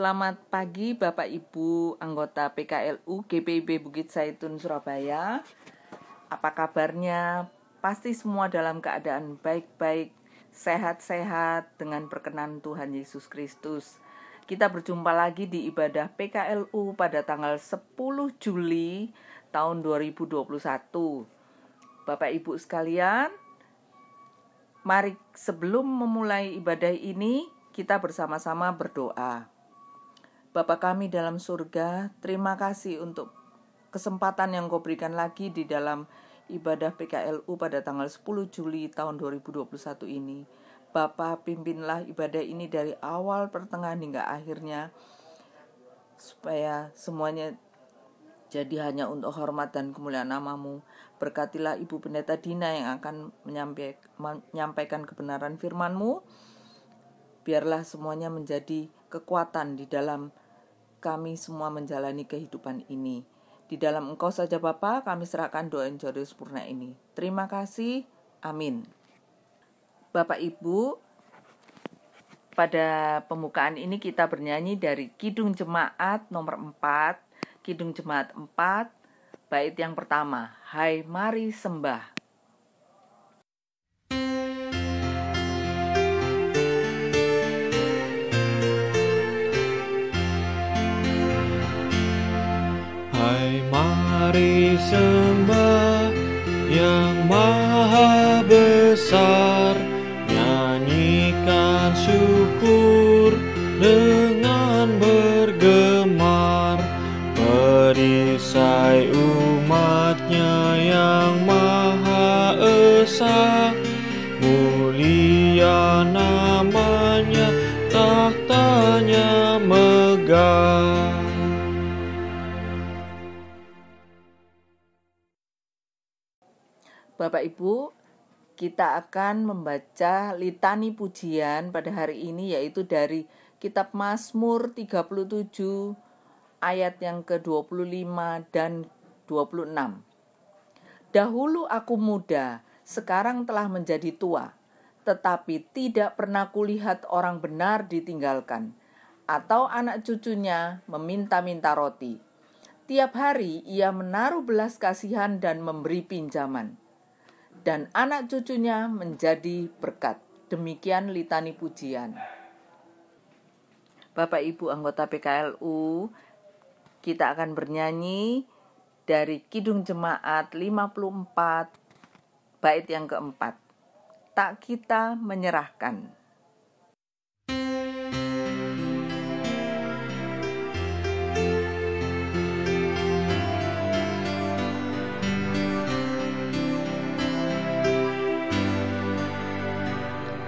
Selamat pagi Bapak Ibu anggota PKLU GPIB Bukit Zaitun Surabaya. Apa kabarnya? Pasti semua dalam keadaan baik-baik, sehat-sehat dengan perkenan Tuhan Yesus Kristus. Kita berjumpa lagi di ibadah PKLU pada tanggal 10 Juli tahun 2021. Bapak Ibu sekalian, mari sebelum memulai ibadah ini, kita bersama-sama berdoa. Bapa kami dalam surga, terima kasih untuk kesempatan yang Kau berikan lagi di dalam ibadah PKLU pada tanggal 10 Juli tahun 2021 ini. Bapa, pimpinlah ibadah ini dari awal, pertengahan hingga akhirnya, supaya semuanya jadi hanya untuk hormat dan kemuliaan nama-Mu. Berkatilah Ibu Pendeta Dina yang akan menyampaikan kebenaran firman-Mu. Biarlah semuanya menjadi kekuatan di dalam kami semua menjalani kehidupan ini. Di dalam Engkau saja Bapa, kami serahkan doa yang jodoh sempurna ini. Terima kasih. Amin. Bapak Ibu, pada pembukaan ini kita bernyanyi dari Kidung Jemaat nomor 4, Kidung Jemaat 4, bait yang pertama, Hai mari sembah. Hai mari sembah yang maha besar, nyanyikan syukur dengan bergemar, perisai umatnya yang maha esa, mulia namanya, tahtanya megah. Bapak Ibu, kita akan membaca litani pujian pada hari ini, yaitu dari kitab Mazmur 37 ayat yang ke-25 dan 26. Dahulu aku muda, sekarang telah menjadi tua, tetapi tidak pernah kulihat orang benar ditinggalkan, atau anak cucunya meminta-minta roti. Tiap hari ia menaruh belas kasihan dan memberi pinjaman, dan anak cucunya menjadi berkat. Demikian litani pujian. Bapak Ibu anggota PKLU, kita akan bernyanyi dari Kidung Jemaat 54, bait yang keempat. Tak kita menyerahkan.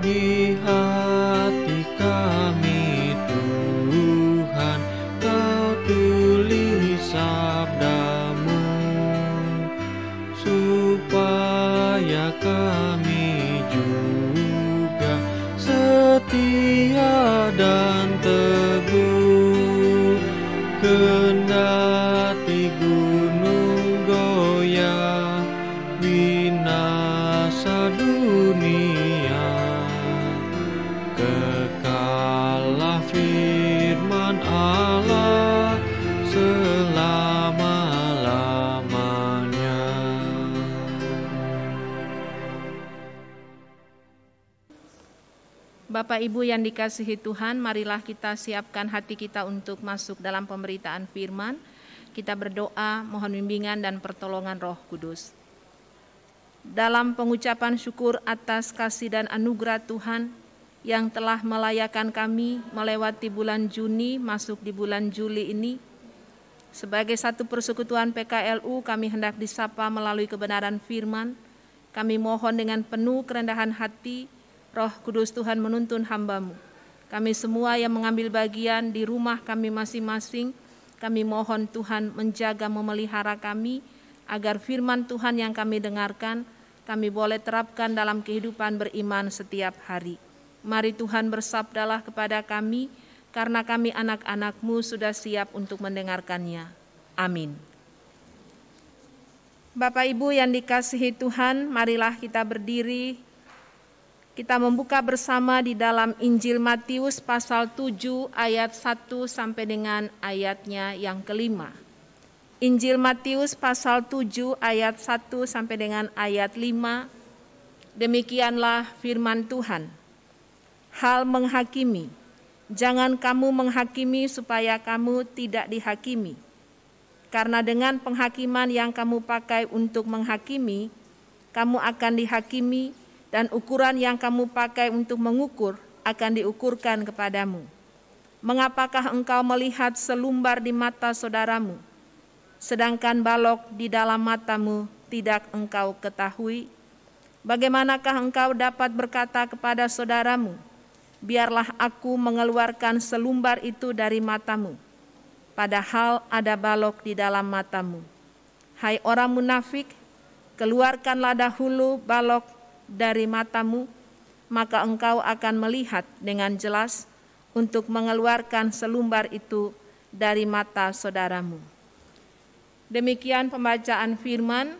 Di hati kami Tuhan, Kau tulis sabda-Mu, supaya kami juga setia dan teguh. Kendati gunung goyah, binasa dunia, kekalah firman Allah selama-lamanya. Bapak Ibu yang dikasihi Tuhan, marilah kita siapkan hati kita untuk masuk dalam pemberitaan firman. Kita berdoa, mohon bimbingan dan pertolongan Roh Kudus. Dalam pengucapan syukur atas kasih dan anugerah Tuhan yang telah melayakan kami melewati bulan Juni masuk di bulan Juli ini, sebagai satu persekutuan PKLU kami hendak disapa melalui kebenaran firman. Kami mohon dengan penuh kerendahan hati, Roh Kudus Tuhan menuntun hamba-Mu. Kami semua yang mengambil bagian di rumah kami masing-masing, kami mohon Tuhan menjaga memelihara kami, agar firman Tuhan yang kami dengarkan, kami boleh terapkan dalam kehidupan beriman setiap hari. Mari Tuhan bersabdalah kepada kami, karena kami anak-anak-Mu sudah siap untuk mendengarkannya. Amin. Bapak Ibu yang dikasihi Tuhan, marilah kita berdiri. Kita membuka bersama di dalam Injil Matius pasal 7 ayat 1 sampai dengan ayatnya yang kelima. Injil Matius pasal 7 ayat 1 sampai dengan ayat 5. Demikianlah firman Tuhan. Hal menghakimi. Jangan kamu menghakimi supaya kamu tidak dihakimi. Karena dengan penghakiman yang kamu pakai untuk menghakimi, kamu akan dihakimi, dan ukuran yang kamu pakai untuk mengukur akan diukurkan kepadamu. Mengapakah engkau melihat selumbar di mata saudaramu, sedangkan balok di dalam matamu tidak engkau ketahui? Bagaimanakah engkau dapat berkata kepada saudaramu, biarlah aku mengeluarkan selumbar itu dari matamu, padahal ada balok di dalam matamu? Hai orang munafik, keluarkanlah dahulu balok dari matamu, maka engkau akan melihat dengan jelas untuk mengeluarkan selumbar itu dari mata saudaramu. Demikian pembacaan firman.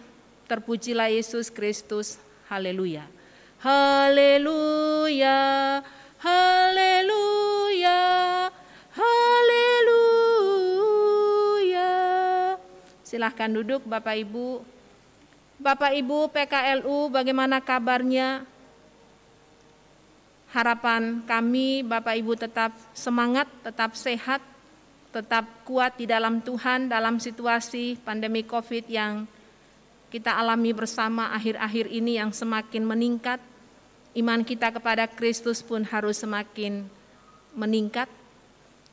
Terpujilah Yesus Kristus. Haleluya. Haleluya. Haleluya. Haleluya. Silahkan duduk Bapak Ibu. Bapak Ibu PKLU, bagaimana kabarnya? Harapan kami Bapak Ibu tetap semangat, tetap sehat, tetap kuat di dalam Tuhan dalam situasi pandemi COVID yang kita alami bersama akhir-akhir ini yang semakin meningkat. Iman kita kepada Kristus pun harus semakin meningkat.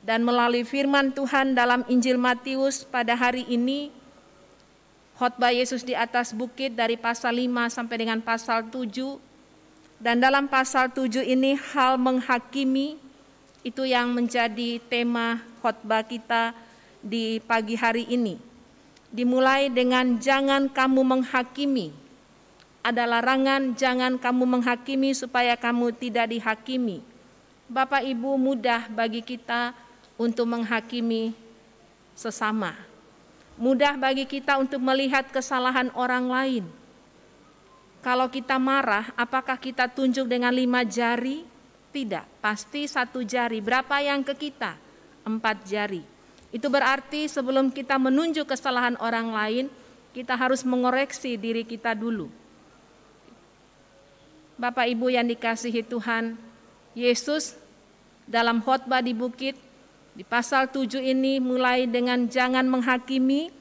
Dan melalui firman Tuhan dalam Injil Matius pada hari ini, khotbah Yesus di atas bukit dari pasal 5 sampai dengan pasal 7. Dan dalam pasal 7 ini hal menghakimi, itu yang menjadi tema khotbah kita di pagi hari ini. Dimulai dengan jangan kamu menghakimi. Ada larangan jangan kamu menghakimi supaya kamu tidak dihakimi. Bapak Ibu, mudah bagi kita untuk menghakimi sesama. Mudah bagi kita untuk melihat kesalahan orang lain. Kalau kita marah, apakah kita tunjuk dengan 5 jari? Tidak, pasti 1 jari. Berapa yang ke kita? 4 jari. Itu berarti sebelum kita menunjuk kesalahan orang lain, kita harus mengoreksi diri kita dulu. Bapak Ibu yang dikasihi Tuhan, Yesus dalam khotbah di bukit, di pasal 7 ini mulai dengan jangan menghakimi,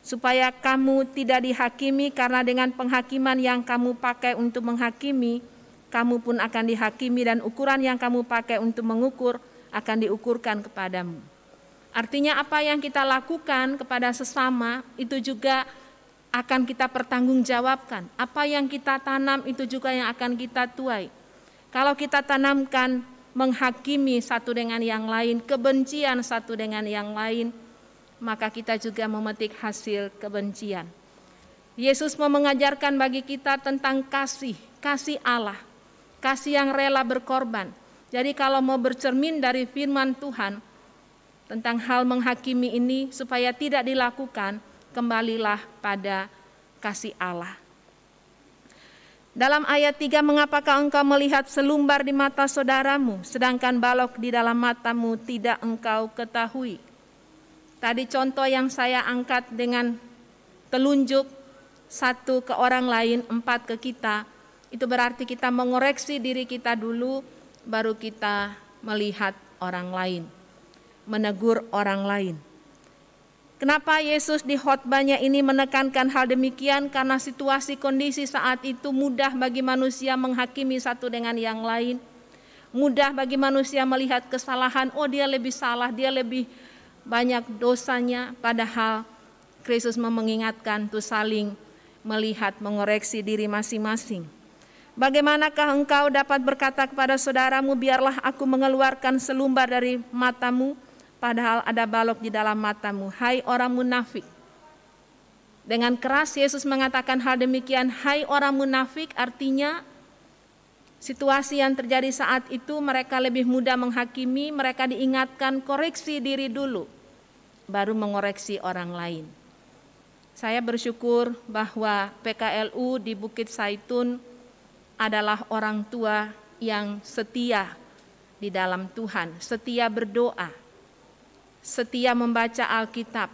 supaya kamu tidak dihakimi, karena dengan penghakiman yang kamu pakai untuk menghakimi, kamu pun akan dihakimi, dan ukuran yang kamu pakai untuk mengukur akan diukurkan kepadamu. Artinya apa yang kita lakukan kepada sesama itu juga akan kita pertanggungjawabkan. Apa yang kita tanam itu juga yang akan kita tuai. Kalau kita tanamkan menghakimi satu dengan yang lain, kebencian satu dengan yang lain, maka kita juga memetik hasil kebencian. Yesus mau mengajarkan bagi kita tentang kasih Allah, kasih yang rela berkorban. Jadi kalau mau bercermin dari firman Tuhan tentang hal menghakimi ini supaya tidak dilakukan, kembalilah pada kasih Allah. Dalam ayat 3, mengapakah engkau melihat selumbar di mata saudaramu, sedangkan balok di dalam matamu tidak engkau ketahui? Tadi contoh yang saya angkat dengan telunjuk 1 ke orang lain, 4 ke kita, itu berarti kita mengoreksi diri kita dulu, baru kita melihat orang lain, menegur orang lain. Kenapa Yesus di khotbahnya ini menekankan hal demikian? Karena situasi kondisi saat itu mudah bagi manusia menghakimi satu dengan yang lain. Mudah bagi manusia melihat kesalahan, oh dia lebih salah, dia lebih banyak dosanya. Padahal Kristus mengingatkan untuk saling melihat, mengoreksi diri masing-masing. Bagaimanakah engkau dapat berkata kepada saudaramu, biarlah aku mengeluarkan selumbar dari matamu, padahal ada balok di dalam matamu? Hai orang munafik. Dengan keras Yesus mengatakan hal demikian, hai orang munafik, artinya situasi yang terjadi saat itu mereka lebih mudah menghakimi, mereka diingatkan koreksi diri dulu, baru mengoreksi orang lain. Saya bersyukur bahwa PKLU di Bukit Saitun adalah orang tua yang setia di dalam Tuhan, setia berdoa, setia membaca Alkitab,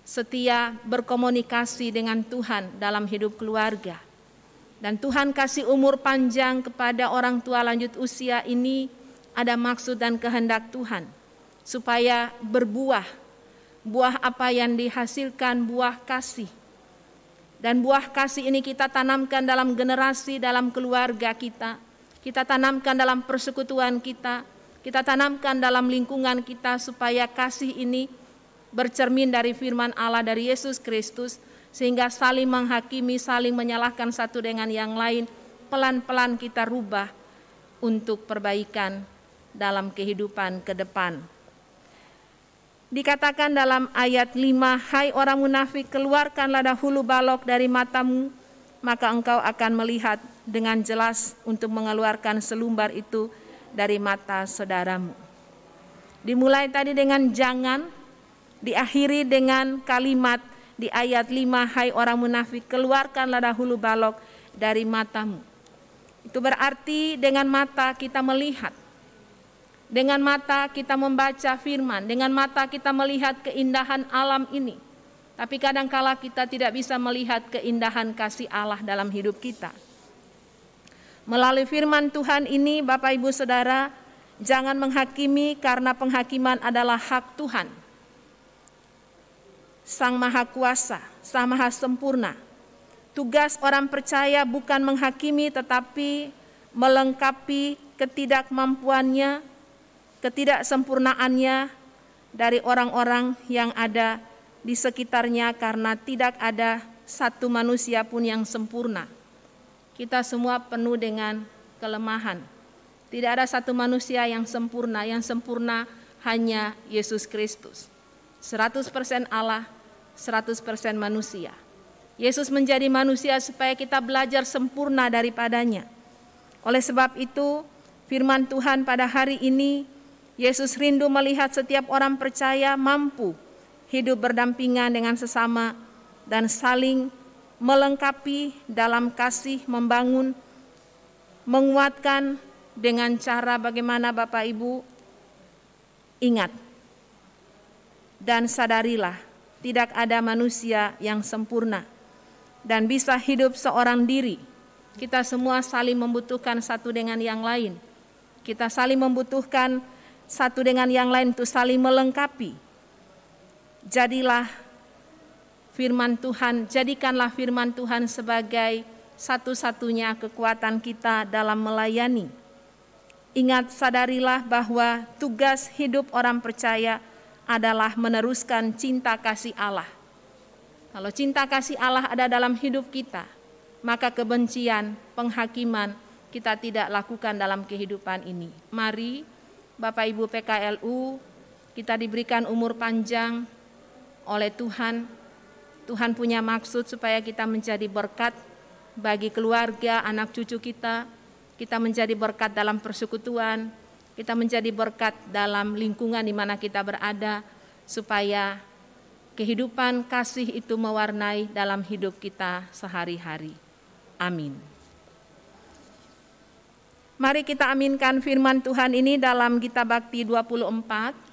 setia berkomunikasi dengan Tuhan dalam hidup keluarga. Dan Tuhan kasih umur panjang kepada orang tua lanjut usia ini ada maksud dan kehendak Tuhan, supaya berbuah, buah apa yang dihasilkan buah kasih. Dan buah kasih ini kita tanamkan dalam generasi, dalam keluarga kita tanamkan dalam persekutuan kita tanamkan dalam lingkungan kita, supaya kasih ini bercermin dari firman Allah, dari Yesus Kristus, sehingga saling menghakimi, saling menyalahkan satu dengan yang lain, pelan-pelan kita rubah untuk perbaikan dalam kehidupan ke depan. Dikatakan dalam ayat 5, hai orang munafik, keluarkanlah dahulu balok dari matamu, maka engkau akan melihat dengan jelas untuk mengeluarkan selumbar itu dari mata saudaramu. Dimulai tadi dengan jangan, diakhiri dengan kalimat di ayat 5, hai orang munafik, keluarkanlah dahulu balok dari matamu. Itu berarti dengan mata kita melihat, dengan mata kita membaca firman, dengan mata kita melihat keindahan alam ini. Tapi kadangkala kita tidak bisa melihat keindahan kasih Allah dalam hidup kita. Melalui firman Tuhan ini, Bapak Ibu Saudara, jangan menghakimi, karena penghakiman adalah hak Tuhan, Sang Maha Kuasa, Sang Maha Sempurna. Tugas orang percaya bukan menghakimi, tetapi melengkapi ketidakmampuannya, ketidaksempurnaannya dari orang-orang yang ada di sekitarnya, karena tidak ada satu manusia pun yang sempurna. Kita semua penuh dengan kelemahan. Tidak ada satu manusia yang sempurna hanya Yesus Kristus. 100% Allah, 100% manusia. Yesus menjadi manusia supaya kita belajar sempurna daripadanya. Oleh sebab itu, firman Tuhan pada hari ini, Yesus rindu melihat setiap orang percaya mampu hidup berdampingan dengan sesama dan saling melengkapi dalam kasih, membangun, menguatkan dengan cara bagaimana Bapak Ibu. Ingat dan sadarilah, tidak ada manusia yang sempurna dan bisa hidup seorang diri. Kita semua saling membutuhkan satu dengan yang lain. Kita saling membutuhkan satu dengan yang lain untuk saling melengkapi. Jadikanlah firman Tuhan sebagai satu-satunya kekuatan kita dalam melayani. Ingat, sadarilah bahwa tugas hidup orang percaya adalah meneruskan cinta kasih Allah. Kalau cinta kasih Allah ada dalam hidup kita, maka kebencian, penghakiman kita tidak lakukan dalam kehidupan ini. Mari Bapak Ibu PKLU, kita diberikan umur panjang oleh Tuhan. Tuhan punya maksud supaya kita menjadi berkat bagi keluarga, anak cucu kita. Kita menjadi berkat dalam persekutuan, kita menjadi berkat dalam lingkungan di mana kita berada, supaya kehidupan kasih itu mewarnai dalam hidup kita sehari-hari. Amin. Mari kita aminkan firman Tuhan ini dalam Gita Bakti 24.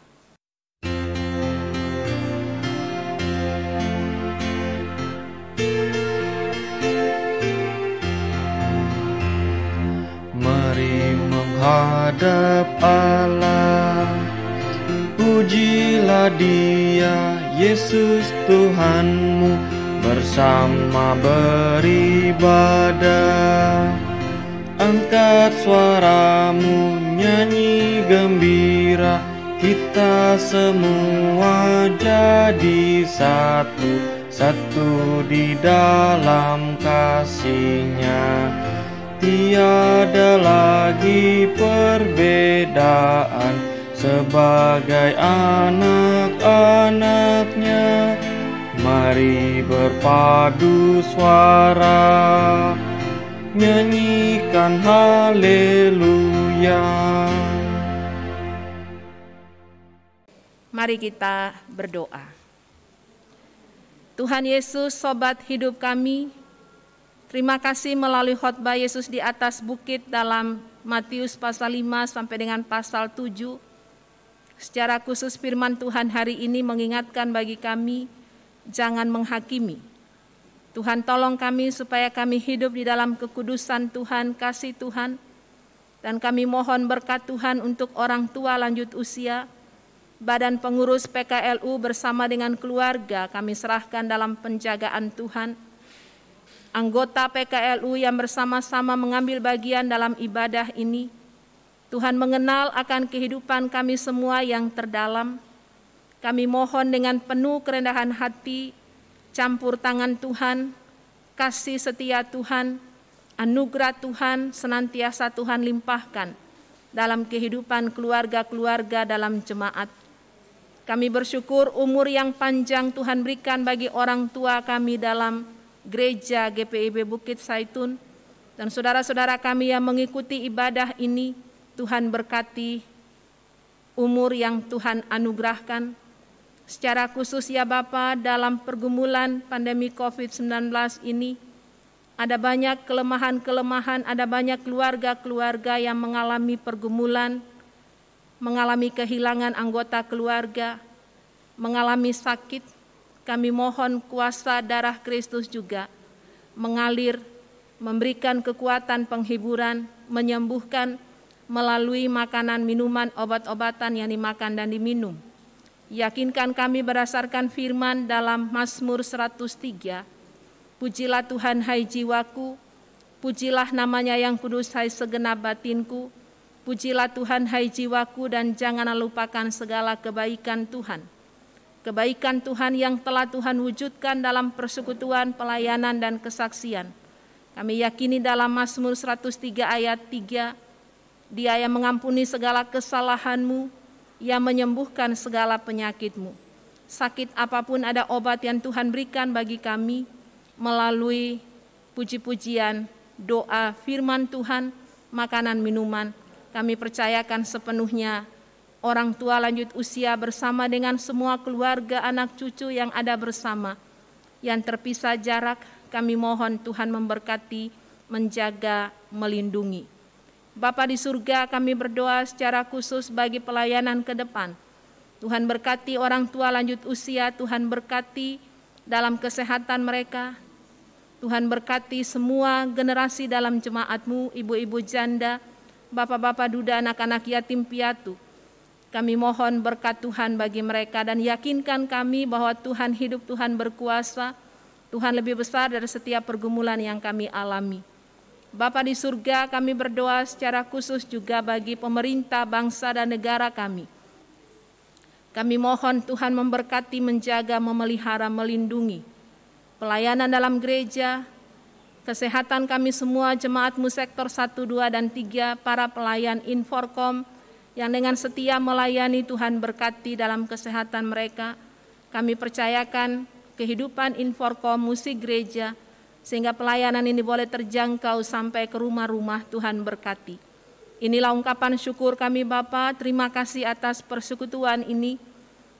Mari menghadap Allah, pujilah Dia, Yesus Tuhanmu, bersama beribadah. Angkat suaramu, nyanyi gembira, kita semua jadi satu di dalam kasih-Nya. Tiada lagi perbedaan, sebagai anak-anak-Nya. Mari berpadu suara, nyanyikan haleluya. Mari kita berdoa. Tuhan Yesus, sobat hidup kami, Terima kasih melalui khotbah Yesus di atas bukit dalam Matius pasal 5 sampai dengan pasal 7. Secara khusus firman Tuhan hari ini mengingatkan bagi kami, jangan menghakimi. Tuhan tolong kami supaya kami hidup di dalam kekudusan Tuhan, kasih Tuhan. Dan kami mohon berkat Tuhan untuk orang tua lanjut usia, Badan Pengurus PKLU bersama dengan keluarga kami serahkan dalam penjagaan Tuhan. Anggota PKLU yang bersama-sama mengambil bagian dalam ibadah ini, Tuhan mengenal akan kehidupan kami semua yang terdalam. Kami mohon dengan penuh kerendahan hati, campur tangan Tuhan, kasih setia Tuhan, anugerah Tuhan senantiasa Tuhan limpahkan dalam kehidupan keluarga-keluarga dalam jemaat. Kami bersyukur umur yang panjang Tuhan berikan bagi orang tua kami dalam Gereja GPIB Bukit Saitun, dan saudara-saudara kami yang mengikuti ibadah ini, Tuhan berkati umur yang Tuhan anugerahkan. Secara khusus ya Bapa, dalam pergumulan pandemi COVID-19 ini, ada banyak kelemahan-kelemahan, ada banyak keluarga-keluarga yang mengalami pergumulan, mengalami kehilangan anggota keluarga, mengalami sakit. Kami mohon kuasa darah Kristus juga mengalir, memberikan kekuatan penghiburan, menyembuhkan melalui makanan, minuman, obat-obatan yang dimakan dan diminum. Yakinkan kami berdasarkan firman dalam Mazmur 103, pujilah Tuhan hai jiwaku, pujilah namanya yang kudus hai segenap batinku, pujilah Tuhan hai jiwaku dan janganlah lupakan segala kebaikan Tuhan. Kebaikan Tuhan yang telah Tuhan wujudkan dalam persekutuan, pelayanan, dan kesaksian. Kami yakini dalam Mazmur 103 ayat 3, Dia yang mengampuni segala kesalahanmu, yang menyembuhkan segala penyakitmu. Sakit apapun ada obat yang Tuhan berikan bagi kami melalui puji-pujian, doa, firman Tuhan, makanan, minuman. Kami percayakan sepenuhnya orang tua lanjut usia bersama dengan semua keluarga, anak cucu yang ada bersama, yang terpisah jarak, kami mohon Tuhan memberkati, menjaga, melindungi. Bapa di surga, kami berdoa secara khusus bagi pelayanan ke depan. Tuhan berkati orang tua lanjut usia, Tuhan berkati dalam kesehatan mereka. Tuhan berkati semua generasi dalam jemaat-Mu, ibu-ibu janda, bapak-bapak duda, anak-anak yatim piatu. Kami mohon berkat Tuhan bagi mereka dan yakinkan kami bahwa Tuhan hidup, Tuhan berkuasa, Tuhan lebih besar dari setiap pergumulan yang kami alami. Bapa di surga, kami berdoa secara khusus juga bagi pemerintah, bangsa dan negara kami. Kami mohon Tuhan memberkati, menjaga, memelihara, melindungi pelayanan dalam gereja, kesehatan kami semua, jemaat-Mu sektor 1, 2, dan 3, para pelayan Inforkom, yang dengan setia melayani Tuhan berkati dalam kesehatan mereka. Kami percayakan kehidupan Inforkom, musik gereja, sehingga pelayanan ini boleh terjangkau sampai ke rumah-rumah. Tuhan berkati. Inilah ungkapan syukur kami Bapa. Terima kasih atas persekutuan ini.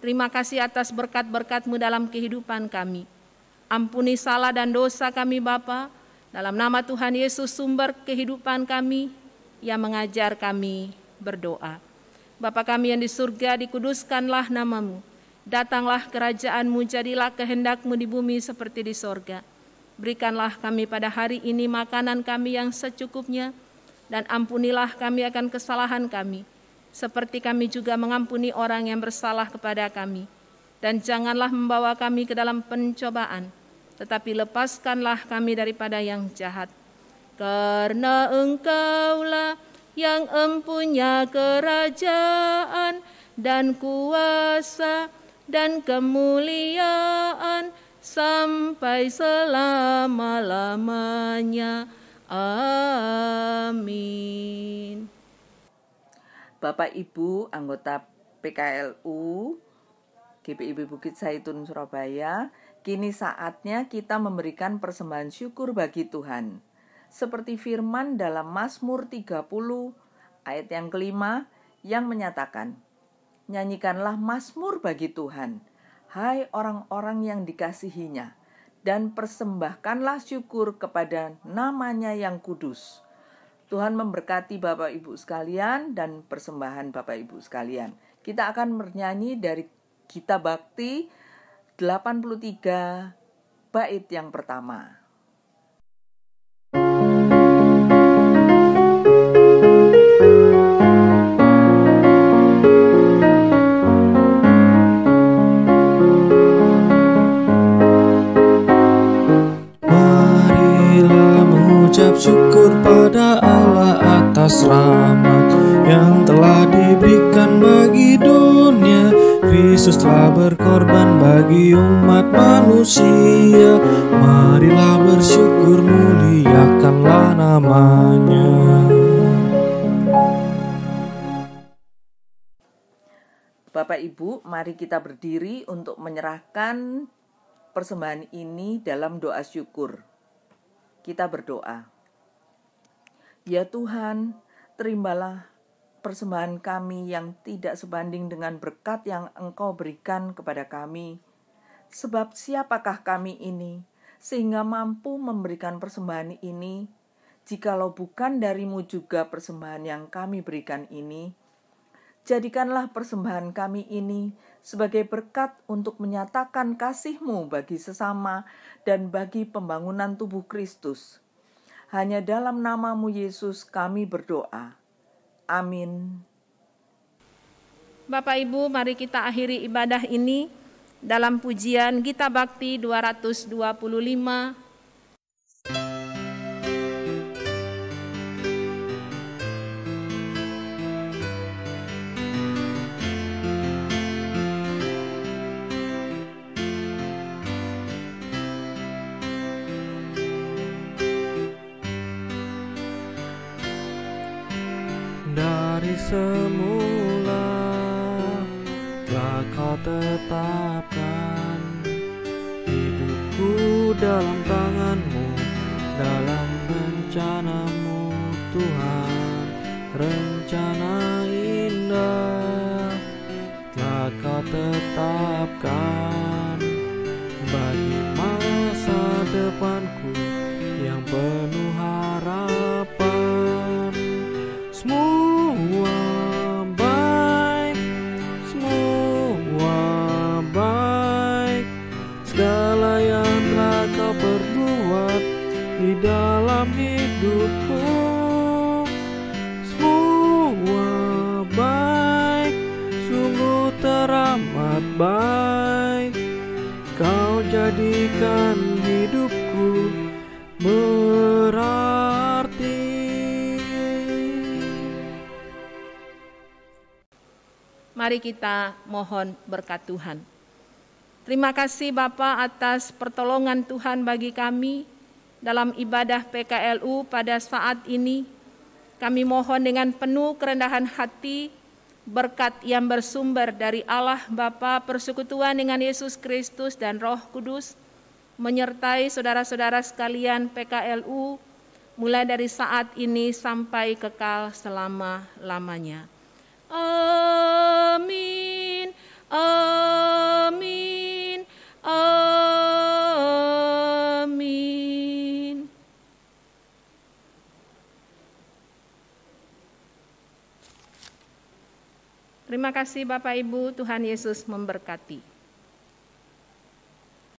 Terima kasih atas berkat-berkat-Mu dalam kehidupan kami. Ampuni salah dan dosa kami Bapa. Dalam nama Tuhan Yesus sumber kehidupan kami yang mengajar kami berdoa. Bapa kami yang di surga, dikuduskanlah nama-Mu. Datanglah kerajaan-Mu, jadilah kehendak-Mu di bumi seperti di sorga. Berikanlah kami pada hari ini makanan kami yang secukupnya, dan ampunilah kami akan kesalahan kami, seperti kami juga mengampuni orang yang bersalah kepada kami. Dan janganlah membawa kami ke dalam pencobaan, tetapi lepaskanlah kami daripada yang jahat. Karena Engkaulah yang empunya kerajaan dan kuasa dan kemuliaan sampai selama-lamanya. Amin. Bapak Ibu anggota PKLU GPIB Bukit Saitun Surabaya, kini saatnya kita memberikan persembahan syukur bagi Tuhan. Seperti firman dalam Mazmur 30 ayat yang kelima yang menyatakan, nyanyikanlah mazmur bagi Tuhan, hai orang-orang yang dikasihinya, dan persembahkanlah syukur kepada nama-Nya yang kudus. Tuhan memberkati Bapak Ibu sekalian dan persembahan Bapak Ibu sekalian. Kita akan bernyanyi dari Gita Bakti 83 bait yang pertama. Ucap syukur pada Allah atas rahmat yang telah diberikan bagi dunia. Kristus telah berkorban bagi umat manusia. Marilah bersyukur, muliakanlah nama-Nya. Bapak Ibu, mari kita berdiri untuk menyerahkan persembahan ini dalam doa syukur. Kita berdoa. Ya Tuhan, terimalah persembahan kami yang tidak sebanding dengan berkat yang Engkau berikan kepada kami. Sebab siapakah kami ini, sehingga mampu memberikan persembahan ini, jikalau bukan dari-Mu juga persembahan yang kami berikan ini. Jadikanlah persembahan kami ini sebagai berkat untuk menyatakan kasih-Mu bagi sesama dan bagi pembangunan tubuh Kristus. Hanya dalam nama-Mu Yesus kami berdoa. Amin. Bapak Ibu, mari kita akhiri ibadah ini dalam pujian Gita Bakti 225. Dari semula telah Kau tetapkan hidupku dalam tangan-Mu, dalam rencana-Mu Tuhan. Rencana indah telah Kau tetapkan bagi masa depanku yang penuh harapan. Semua baik, segala yang telah Kau perbuat di dalam hidupku. Semua baik, sungguh teramat baik. Kau jadikan hidupku berarti. Mari kita mohon berkat Tuhan. Terima kasih Bapa atas pertolongan Tuhan bagi kami dalam ibadah PKLU pada saat ini. Kami mohon dengan penuh kerendahan hati, berkat yang bersumber dari Allah Bapa, persekutuan dengan Yesus Kristus dan Roh Kudus, menyertai saudara-saudara sekalian PKLU, mulai dari saat ini sampai kekal selama-lamanya. Amin, amin, amin. Terima kasih Bapak Ibu, Tuhan Yesus memberkati.